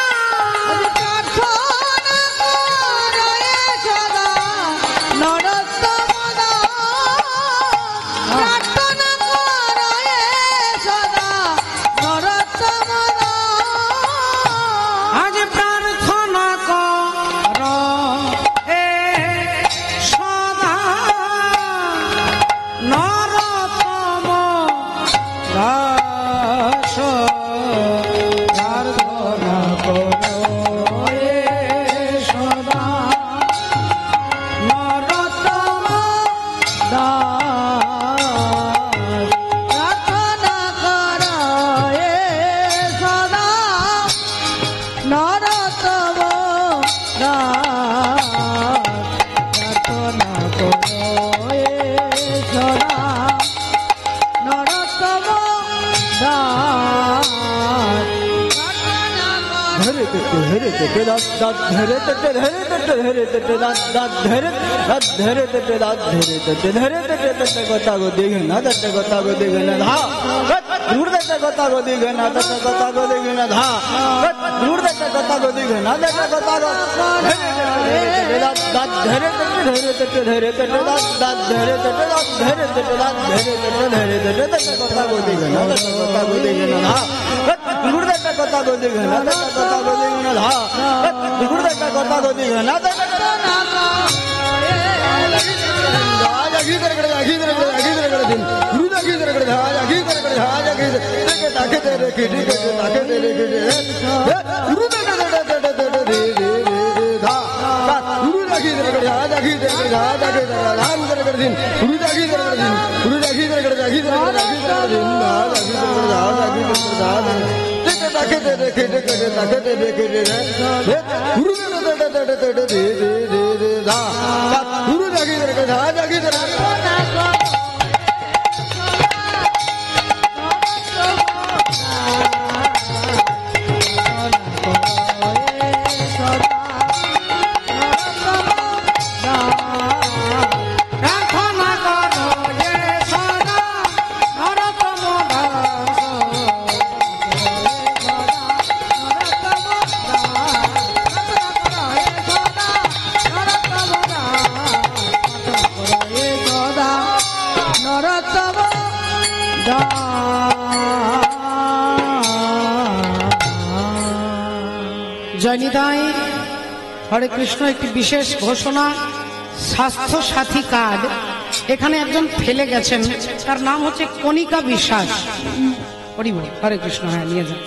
প্রার্থনা করো এ সদা নরোত্তম দাস। প্রার্থনা করো এ সদা নরোত্তম দাস। আজ প্রার্থনা কর এ সদা নরোত্তম দাস। প্রার্থনা কর এ সদা নরোত্তম দাস। প্রার্থনা করো এ সদা নরোত্তম দাস। প্রার্থনা করো এ সদা নরোত্তম দাস। প্রার্থনা করো ধরে ধরে ধরে দাঁত দাঁত ধরে ধরে ধরে ধরে দাঁত দাঁত ধরে দাঁত ধরে দাঁত ধরে ধরে ধরে কথা গো দেখে না দত্ত কথা গো দেখে না ধা দূর দত্ত কথা গো দেখে না দত্ত কথা গো দেখে না ধা দূর দত্ত কথা গো দেখে না দত্ত কথা গো দাঁত দাঁত ধরে ধরে ধরে দাঁত দাঁত ধরে দাঁত ধরে দাঁত ধরে ধরে দত্ত কথা গো দেখে না দত্ত কথা গো দেখে না ধা দূর দত্ত কথা গো দেখে না দত্ত কথা গো দেখে না ধা দূর দত্ত কথা গো দেখে না দত্ত প্রার্থনা করো এ সদা নরোত্তম দাস। নরোত্তম দাস। জয়নিতাই হরে কৃষ্ণ। একটি বিশেষ ঘোষণা, স্বাস্থ্য সাথী কার্ড এখানে একজন ফেলে গেছেন, তার নাম হচ্ছে কণিকা বিশ্বাস। হরি বল, হরে কৃষ্ণ। হ্যাঁ, নিয়ে যান।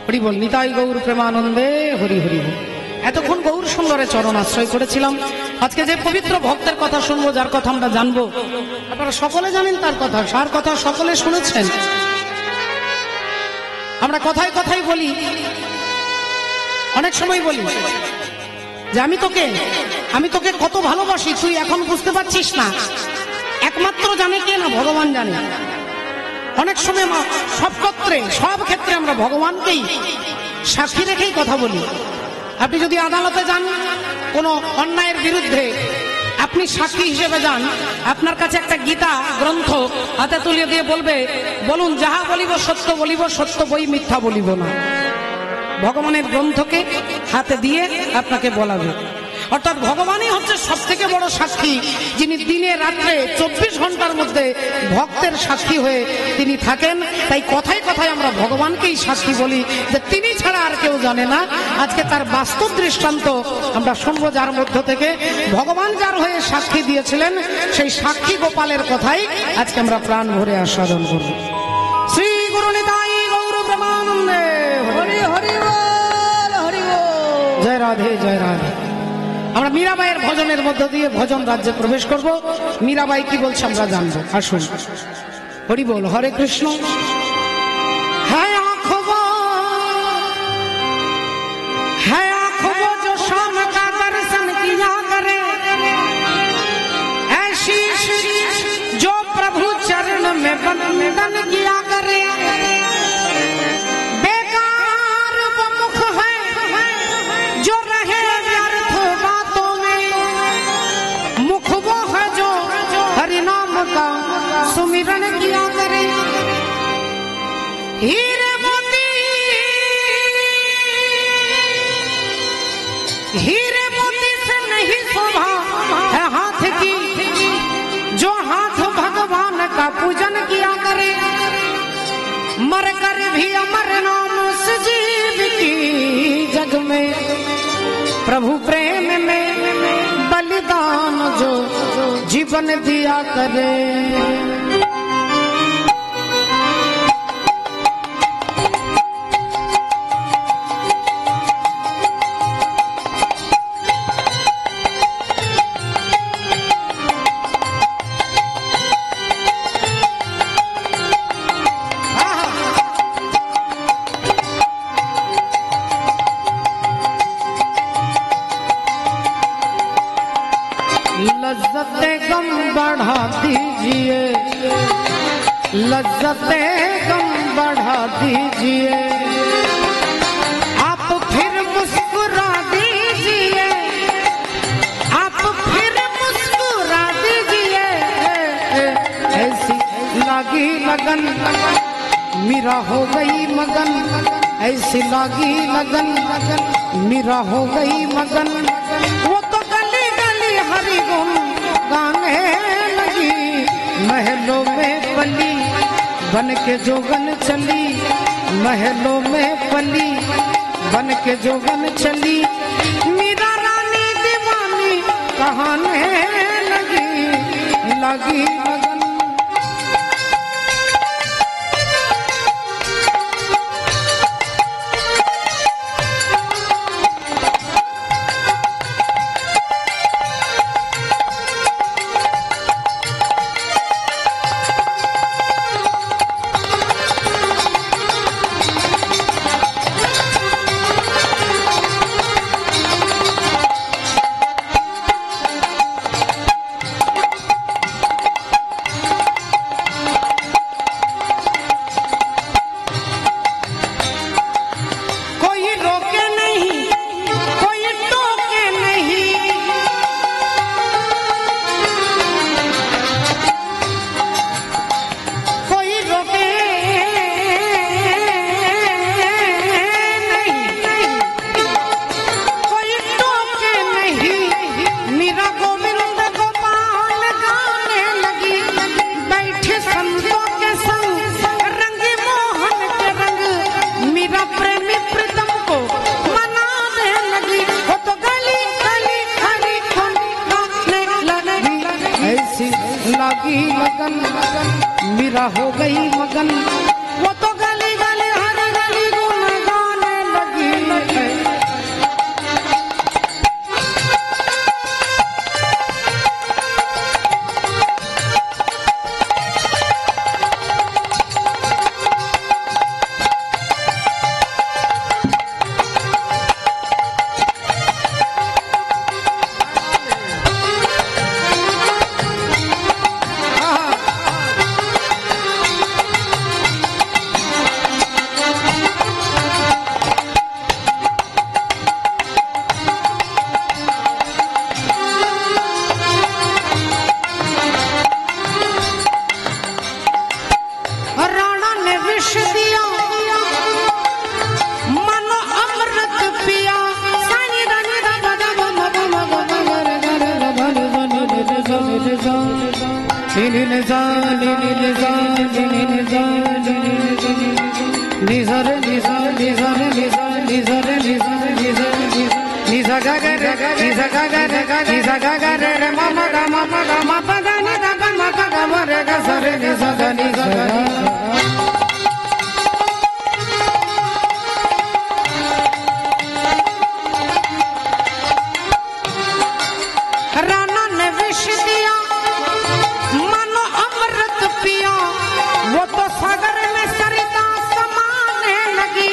হরি বল, নিতাই গৌর প্রেমানন্দে হরি হরি বল। এতক্ষণ গৌর সুন্দরের চরণ আশ্রয় করেছিলাম। আজকে যে পবিত্র ভক্তের কথা শুনবো, যার কথা আমরা জানবো, আপনারা সকলে জানেন তার কথা, সার কথা সকলে শুনেছেন। আমরা কথায় কথায় বলি, অনেক সময় বলি যে আমি তোকে কত ভালোবাসি, তুই এখন বুঝতে পারছিস না। একমাত্র জানে কে না, ভগবান জানে। অনেক সময় সব ক্ষেত্রে আমরা ভগবানকেই সাক্ষী রেখেই কথা বলি। আপনি যদি আদালতে যান কোনো অন্যায়ের বিরুদ্ধে, আপনি সাক্ষী হিসেবে যান, আপনার কাছে একটা গীতা গ্রন্থ হাতে তুলিয়ে দিয়ে বলবে, বলুন যাহা বলিব সত্য বলিব, সত্য বই মিথ্যা বলিব না। ভগবানের গ্রন্থকে হাতে দিয়ে আপনাকে বলাবে। অর্থাৎ ভগবানই হচ্ছে সব থেকে বড় সাক্ষী, যিনি দিনে রাত্রে 24 ঘন্টার মধ্যে ভক্তের সাক্ষী হয়ে তিনি থাকেন। তাই কথায় কথায় আমরা ভগবানকেই সাক্ষী বলি যে তিনি ছাড়া আর কেউ জানে না। আজকে তার বাস্তব দৃষ্টান্ত আমরা শুনবো, যার মধ্য থেকে ভগবান যার হয়ে সাক্ষী দিয়েছিলেন, সেই সাক্ষী গোপালের কথাই আজকে আমরা প্রাণ ভরে আস্বাদন করব। শ্রী গুরু নিতাই গৌর প্রেমানন্দে হরি হরি বল, হরি বল। জয় রাধে, জয় রাধে। আমরা মীরাবাইয়ের ভজনের মধ্য দিয়ে ভজন রাজ্যে প্রবেশ করব। মীরাবাই কি বলছে আমরা জানবো, আসুন। হরি বল, হরে কৃষ্ণ। হ্যাঁ আঁখবো जो शाम का दर्शन किया करे, ऐसी जो प्रभु चरण में वंदन किया करे। बेकार वो मुख है जो रहे व्यर्थ बातों में, हीरे मोती से नहीं शोभा है हाथ की, जो हाथ भगवान का पूजन किया करे, मर कर भी अमर नाम से जीविती जग में, प्रभु प्रेम में बलिदान जो जीवन दिया करे। लज्जते गम बढ़ा दीजिए, लज्जते गम बढ़ा दीजिए, आप फिर मुस्कुरा दीजिए, आप फिर मुस्कुरा दीजिए। ऐसी लागी लगन मेरा हो गई मगन, ऐसी लागी लगन मेरा हो गई मगन। वो तो गली गली हरि गुण गाने लगी, महलों में पली बन के जोगन चली, महलों में पली बन के जोगन चली। मीरा रानी दीवानी कहाने लगी, लगी लगन। लागी लगन मेरा हो गई मगन, वो तो गली गली हर गली गुन गाने लगी है। राणा ने विष दिया मानो अमृत पिया, वो तो सागर में सरिता समाने लगी।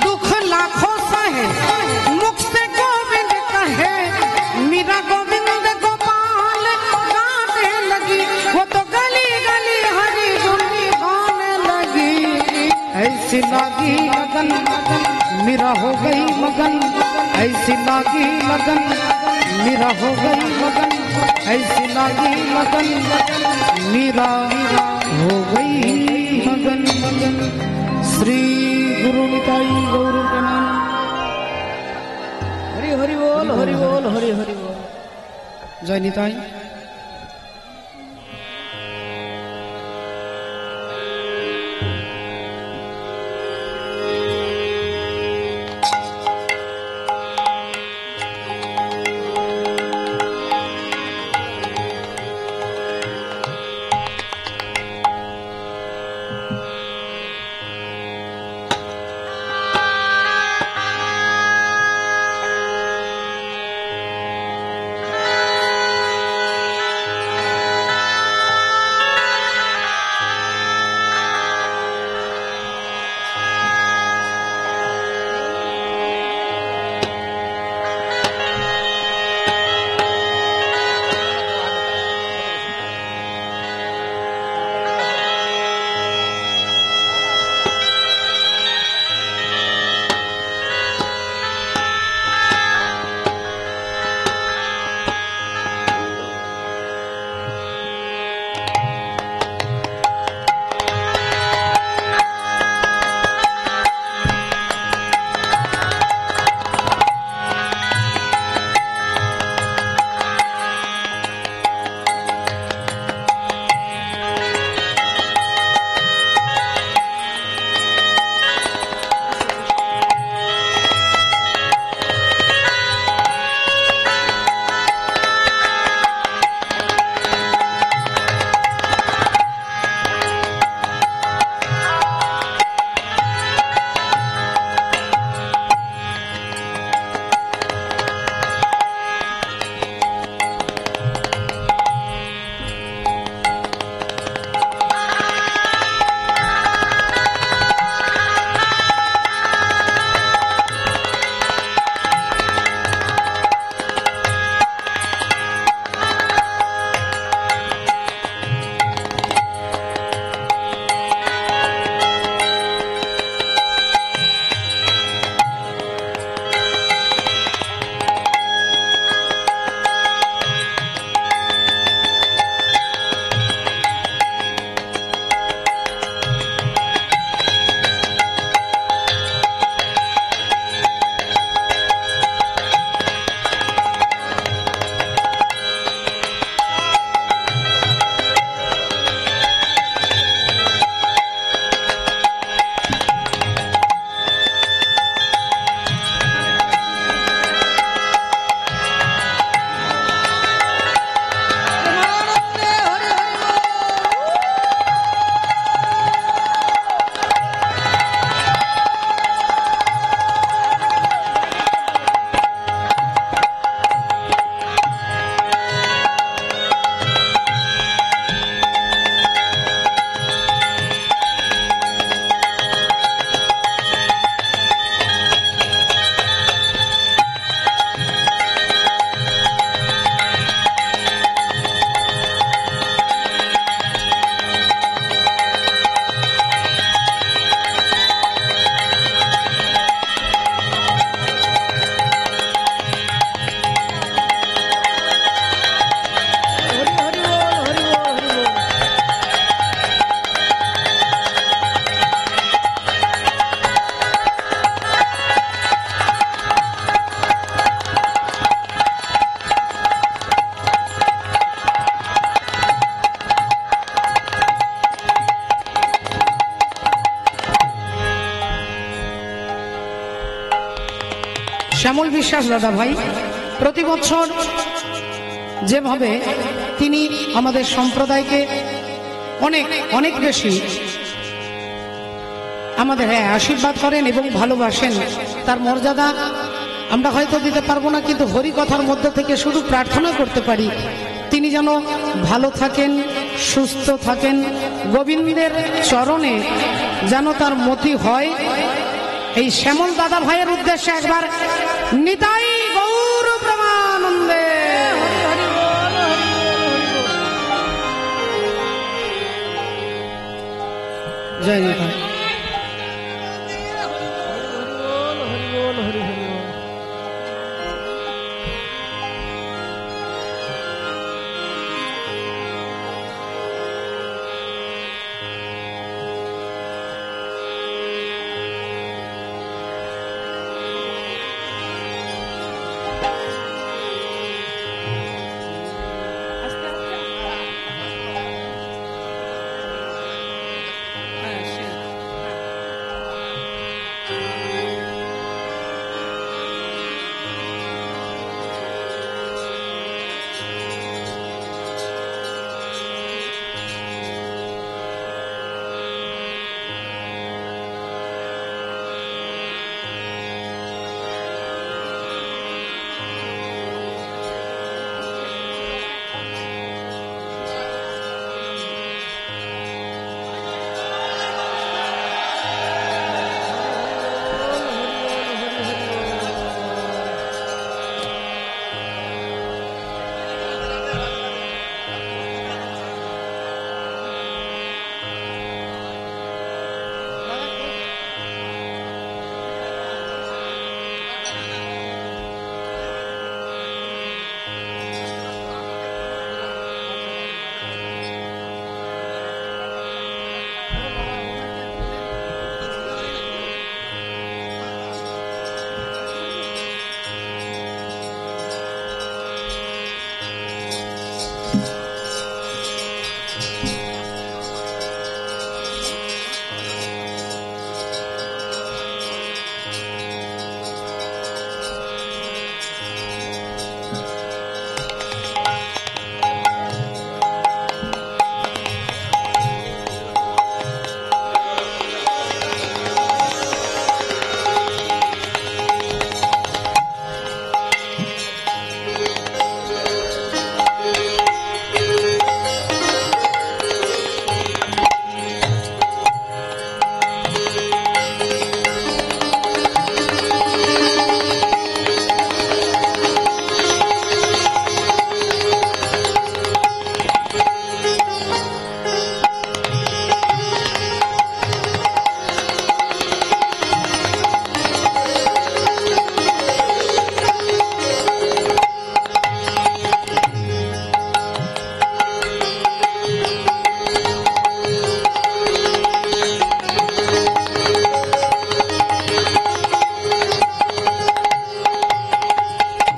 दुख लाखों सहे मुख से गोविंद कहे, मीरा गोविंद गोपाल गाने लगी। वो तो गली गली हरि गुण गाने लगी। ऐसी लागी लगन मीरा हो गई मगन, ऐसी लागी लगन मीरा हो गई मगन, ऐसी लागी लगन मीरा हो गई मगन। श्री गुरु निताई गौर प्रणाम। হরি বল হরি বল হরি হরি বল। জয় নিতাই। শ্যামল বিশ্বাস দাদা ভাই প্রতি বছর যেভাবে তিনি আমাদের সম্প্রদায়কে অনেক অনেক বেশি আমাদের আশীর্বাদ করেন এবং ভালোবাসেন, তার মর্যাদা আমরা হয়তো দিতে পারবো না, কিন্তু হরি কথার মধ্য থেকে শুধু প্রার্থনা করতে পারি তিনি যেন ভালো থাকেন, সুস্থ থাকেন, গোবিন্দের চরণে যেন তার মতি হয়। এই শ্যামল দাদা ভাইয়ের উদ্দেশ্যে একবার নিতাই গৌর প্রেমানন্দে জয় নিতাই।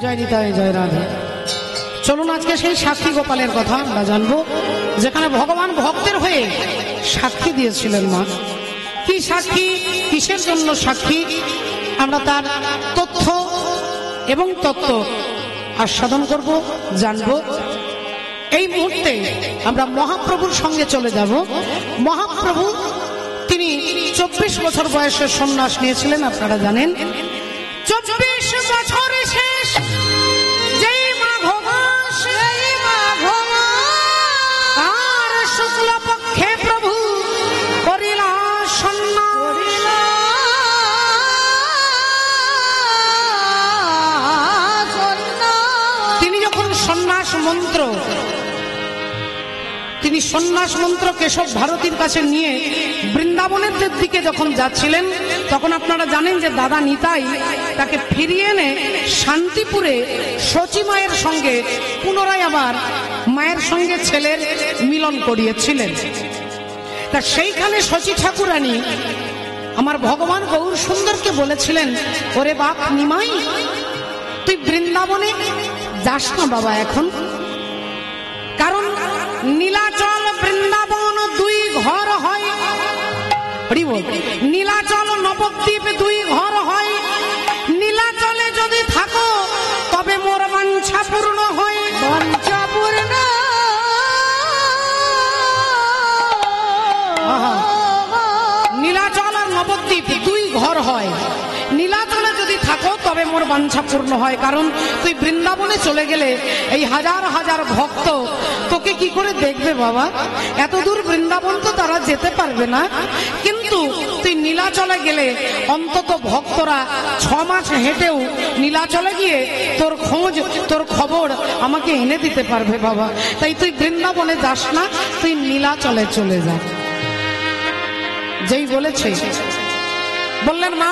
জয় নিতাই, জয় রাধে। চলুন আজকে সেই সাক্ষী গোপালের কথা আমরা জানবো, যেখানে ভগবান ভক্তের হয়ে সাক্ষী দিয়েছিলেন। মা কি সাক্ষী, কিসের জন্য সাক্ষী, আমরা তার তথ্য এবং তত্ত্ব আস্বাদন করব, জানবো। এই মুহূর্তে আমরা মহাপ্রভুর সঙ্গে চলে যাব। মহাপ্রভু তিনি 24 বছর বয়সে সন্ন্যাস নিয়েছিলেন, আপনারা জানেন। 24 বছর শেষ যেই মাঘ মাস, আর শুক্লপক্ষে প্রভু করিলা সন্ন্যাস। তিনি যখন সন্ন্যাস মন্ত্র, তিনি সন্ন্যাস মন্ত্র কেশব ভারতীর কাছে নিয়ে বৃন্দাবনের দিকে যখন যাচ্ছিলেন, তখন আপনারা জানেন যে দাদা নিতাই তাকে ফিরিয়ে এনে শান্তিপুরে শচী মায়ের সঙ্গে পুনরায় আবার মায়ের সঙ্গে ছেলের মিলন করিয়েছিলেন। তা সেইখানে শচী ঠাকুরানী আমার ভগবান গৌর সুন্দরকে বলেছিলেন, ওরে বাপ নিমাই, তুই বৃন্দাবনে যাস না বাবা এখন, কারণ নীলাচল বৃন্দাবন দুই ঘর হয়। নীলাচল নবদ্বীপ দুই ঘর হয়। নীলাচলে যদি থাকো তবে মোর বাঞ্ছা পূর্ণ হয়। বাঞ্ছা পূর্ণ, নীলাচল আর নবদ্বীপ দুই ঘর হয়। নীলাচলে যদি থাকো তবে মোর বাঞ্ছা পূর্ণ হয়, কারণ তুই বৃন্দাবনে চলে গেলে এই হাজার হাজার ভক্ত তোকে কি করে দেখবে বাবা, এত দূর বৃন্দাবন তো তারা যেতে পারবে না। কিন্তু তুই নীলাচলে গেলে অন্তত ভক্তরা 6 মাস হেঁটেও নীলাচলে গিয়ে তোর খোঁজ, তোর খবর আমাকে এনে দিতে পারবে বাবা। তাই তুই বৃন্দাবনে যাস না, তুই নীলাচলে চলে যা। যেই বলেছে, বললেন মা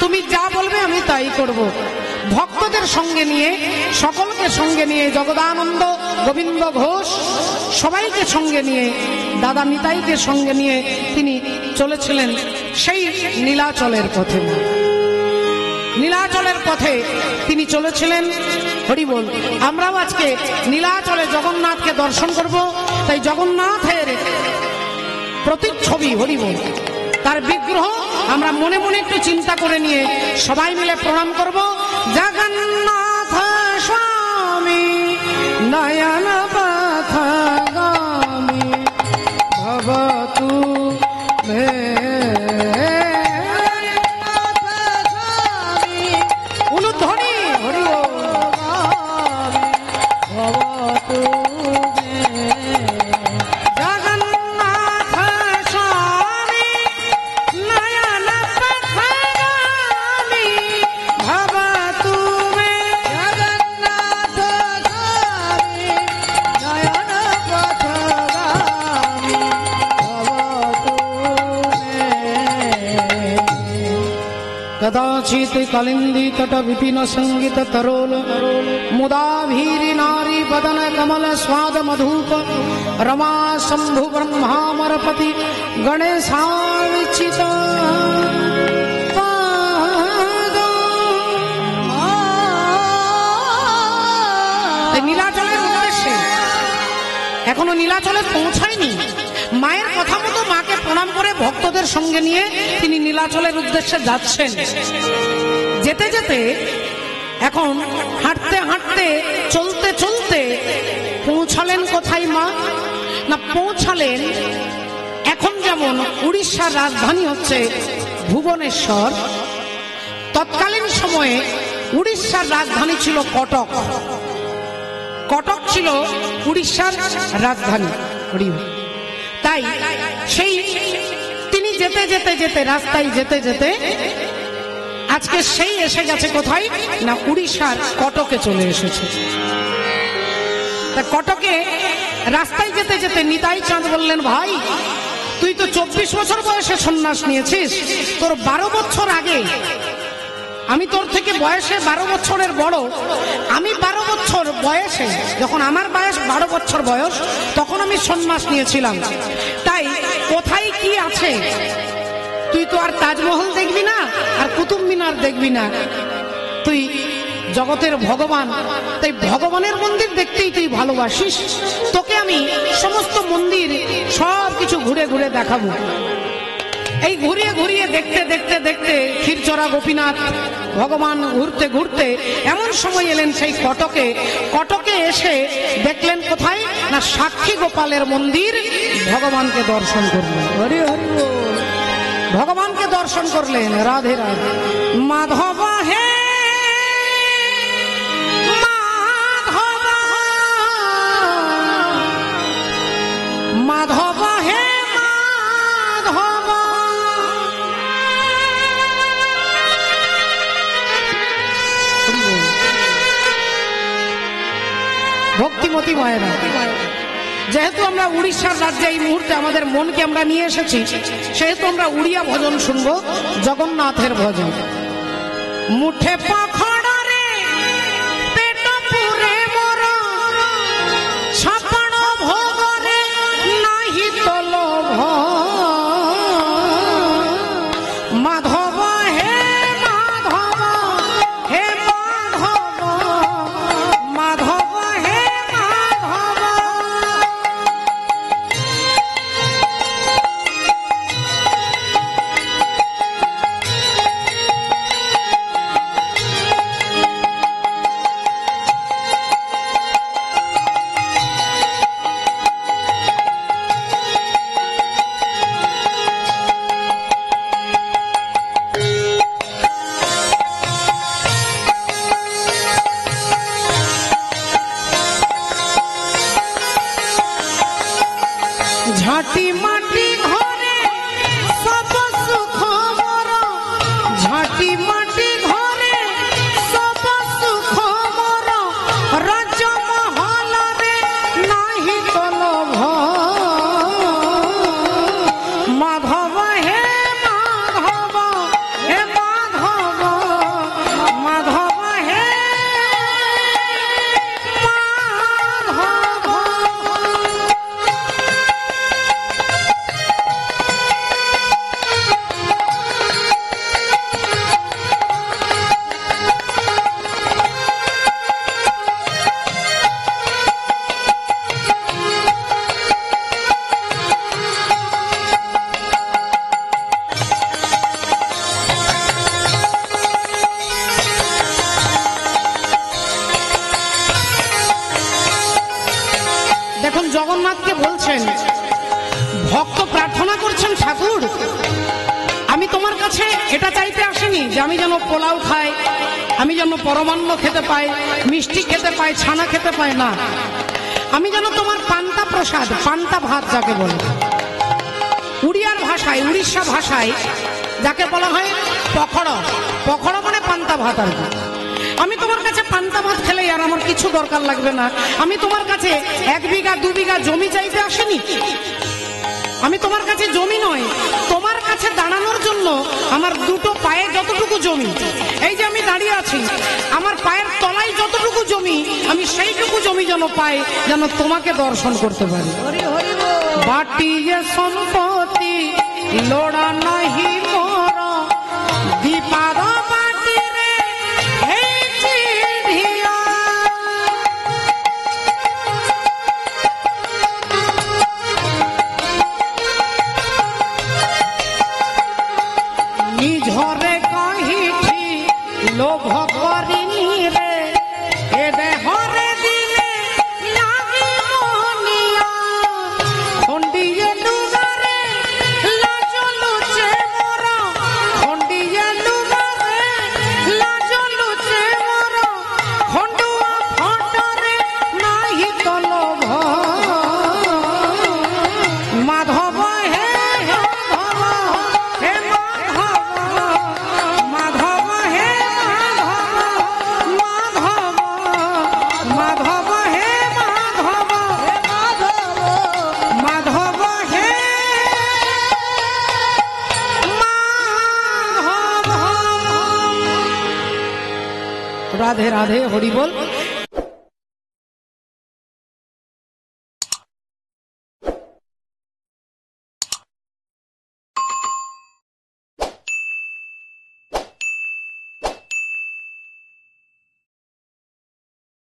তুমি যা বলবে আমি তাই করব। ভক্তদের সঙ্গে নিয়ে, সকলকে সঙ্গে নিয়ে, জগদানন্দ, গোবিন্দ ঘোষ সবাইকে সঙ্গে নিয়ে, দাদা নিতাইকে সঙ্গে নিয়ে তিনি চলেছিলেন সেই নীলাচলের পথে। নীলাচলের পথে তিনি চলেছিলেন। হরি বল। আমরাও আজকে নীলাচলে জগন্নাথকে দর্শন করব। তাই জগন্নাথের প্রতিচ্ছবি, হরি বল, তার বিগ্রহ আমরা মনে মনে একটু চিন্তা করে নিয়ে সবাই মিলে প্রণাম করব। জগন্নাথ স্বামী নয়ন পথগামী ভবতু মে উলুধ্বনি, হরি বল, ভবতু कदाचित् कलिन्दी तट विपिन संगीत तरोल मुदाभीरि नारी बदन कमल स्वाद मधुप रमा शंभु ब्रह्मामरपति गणेशार्चित নীলাচলের উদ্দেশ্যে এখনো নীলাচলে পৌঁছায়নি। মায়ের কথা মতো মাকে প্রণাম করে ভক্তদের সঙ্গে নিয়ে তিনি নীলাচলের উদ্দেশ্যে যাচ্ছেন। যেতে যেতে এখন হাঁটতে হাঁটতে, চলতে চলতে পৌঁছালেন কোথায় মা? না, পৌঁছালেন এখন যেমন উড়িষ্যার রাজধানী হচ্ছে ভুবনেশ্বর, তৎকালীন সময়ে উড়িষ্যার রাজধানী ছিল কটক। কটক ছিল উড়িষ্যার রাজধানী। তাই সেই তিনি যেতে যেতে যেতে রাস্তায় যেতে যেতে আজকে সেই এসে গেছে কোথায়? না, উড়িষ্যার কটকে চলে এসেছে। তা কটকে রাস্তায় যেতে যেতে নিতাই চাঁদ বললেন, ভাই তুই তো 24 বছর বয়সে সন্ন্যাস নিয়েছিস, তোর 12 বছর আগে আমি তোর থেকে বয়সে 12 বছরের বড়। আমি 12 বছর বয়সে, যখন আমার বয়স 12 বছর বয়স, তখন আমি সন্ন্যাস নিয়েছিলাম। তাই কোথায় কি আছে তুই তো আর তাজমহল দেখবি না, আর কুতুব মিনার দেখবি না, তুই জগতের ভগবান, তাই ভগবানের মন্দির দেখতেই তুই ভালোবাসিস, তোকে আমি সমস্ত মন্দির সব কিছু ঘুরে ঘুরে দেখাবো। এই ঘুরিয়ে ঘুরিয়ে দেখতে দেখতে দেখতে ক্ষীরচোরা গোপীনাথ ভগবান ঘুরতে ঘুরতে এমন সময় এলেন সেই কটকে। কটকে এসে দেখলেন কোথায় না সাক্ষী গোপালের মন্দির। ভগবানকে দর্শন করলেন। হরি হরি বল। ভগবানকে দর্শন করলেন। রাধে রাধে। মাধব হে মাধব, মাধব হে মাধব, ভক্তিমতী মায়েরা, যেহেতু আমরা উড়িষ্যার রাজ্যে এই মুহূর্তে আমাদের মনকে আমরা নিয়ে এসেছি, সেহেতু আমরা উড়িয়া ভজন শুনবো, জগন্নাথের ভজন। মুঠে পাখড়রে পেট পুরে মোর, ছাপণ ভোগরে নাহি তো লোভ। মাধব হে মাধব, হে মাধব, মাধব হে মাধব। ঝাঁটি মাটি ঘরে সব সুখ মোর, ঝাঁটি মাটি ঘরে সব সুখ মোর, রাজমহলরে নাহি তো লোভ। মাধব হে মাধব, হে মাধব, মাধব হে মাধব। দেখুন জগন্নাথকে বলছেন, ভক্ত প্রার্থনা করছেন, ঠাকুর আমি তোমার কাছে এটা চাইতে আসিনি যে আমি যেন পোলাও খাই, আমি যেন পরমান্ন খেতে পাই, মিষ্টি খেতে পাই, ছানা খেতে পাই, না, আমি যেন তোমার পান্তা প্রসাদ, পান্তা ভাত যাকে বলে উড়িয়ার ভাষায়, উড়িষ্যা ভাষায় যাকে বলা হয় পখড়। পখড় মানে পান্তা ভাত আর কি। আমি তোমার কাছে পান্তা ভাত খেলেই আর আমার কিছু দরকার লাগবে না। আমি তোমার কাছে 1 বিঘা 2 বিঘা জমি চাইতে আসিনি। আমি তোমার কাছে জমি নয়, তোমার কাছে দাঁড়ানোর জন্য আমার দুটো পায়ে যতটুকু জমি, এই যে আমি দাঁড়িয়ে আছি, আমার পায়ের তলায় যতটুকু জমি, আমি সেইটুকু জমি যেন পাই, যেন তোমাকে দর্শন করতে পারি। হরি হরি বল। বাটিয়ে সম্পত্তি লোড়া নাহি মোর, দীপার বাটিরে হেইছি ধিয়া। নিঝরে কহিছি লোভ করিনি রে, এ দেহরে দিলে লাগি মনিয়া। খন্ডিয়ে লুগারে লাজ লুচে মোর, খন্ডিয়ে লুগারে লাজ লুচে মোর, খন্ডুয়া ফটরে নাহি তো লোভ। মাধব হে মাধব, হে মাধব, মাধব হে মাধব, মাধব হে মাধব, মাধব হে মাধব। রাধে রাধে, হরি বল।